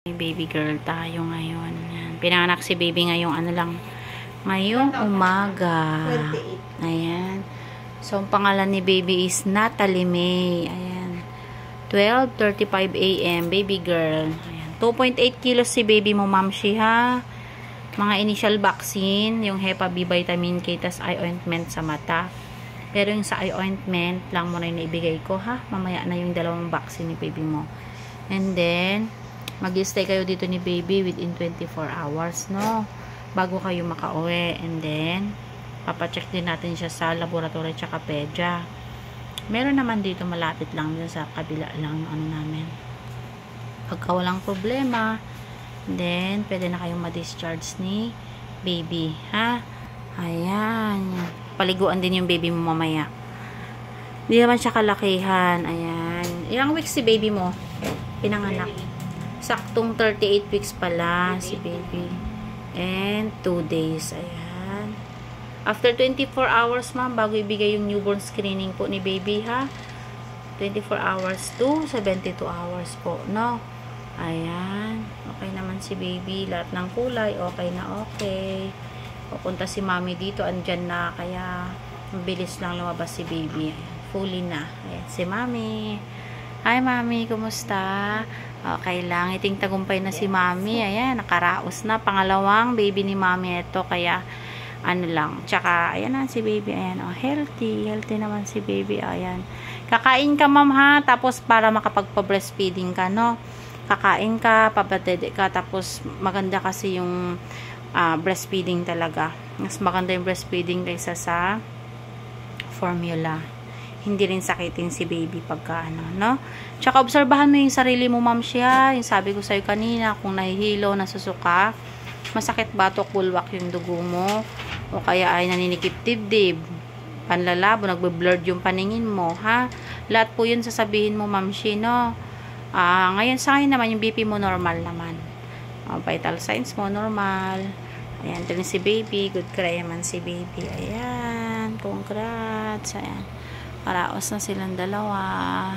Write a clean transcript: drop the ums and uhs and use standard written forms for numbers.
Baby girl tayo ngayon. Yan. Pinanganak si baby ngayong ngayong umaga. Ayan. So, ang pangalan ni baby is Natalie May. Ayan. 12:35 AM, baby girl. Ayan. 2.8 kilos si baby mo, mamshi, ha? Mga initial vaccine, yung Hepa B, vitamin K, tas eye ointment sa mata. Pero yung sa eye ointment, lang mo na yung naibigay ko, ha? Mamaya na yung dalawang vaccine ni baby mo. And then, mag-stay kayo dito ni baby within 24 hours, no? Bago kayo makauwi. And then, papacheck din natin siya sa laboratory tsaka pedya. Meron naman dito malapit lang dyan sa kabila lang ano namin. Pagka walang problema, then, pwede na kayong ma-discharge ni baby, ha? Ayan. Paliguan din yung baby mo mamaya. Hindi naman siya kalakihan. Ayan. Ilang weeks si baby mo? Pinanganak. Saktong 38 weeks pala si baby. And 2 days. Ayan. After 24 hours, ma'am, bago ibigay yung newborn screening po ni baby, ha? 24 hours to 72 hours po, no? Ayan. Okay naman si baby. Lahat ng kulay, okay na okay. Pupunta si mami dito. Andyan na. Kaya, mabilis lang lumabas si baby. Ayan. Fully na. Ayan. Si mami. Hi, mami. Kumusta? Okay lang. Iting tagumpay na si mami. Ayan. Nakaraos na. Pangalawang baby ni mami ito. Kaya, ano lang. Tsaka, ayan na si baby. Ayan. Oh, healthy. Healthy naman si baby. Ayan. Kakain ka, ma'am, ha? Tapos, para makapagpa-breastfeeding ka, no? Kakain ka, pabatid ka, tapos maganda kasi yung breastfeeding talaga. Mas maganda yung breastfeeding kaysa sa formula. Hindi rin sakitin si baby pagka ano, no? Tsaka obserbahan mo yung sarili mo, ma'am, siya. Yung sabi ko sa'yo kanina, kung nahihilo, nasusuka, masakit batok, bulwak yung dugo mo, o kaya ay naninikip dibdib, panlalabo, nagbe-blurred yung paningin mo, ha? Lahat po yun sasabihin mo, ma'am, siya, no? Ngayon sa akin naman yung BP mo normal naman. Vital signs mo normal. Ayan, ito si baby. Good cry naman si baby. Ayan, congrats. Ayan. Paraos na silang dalawa.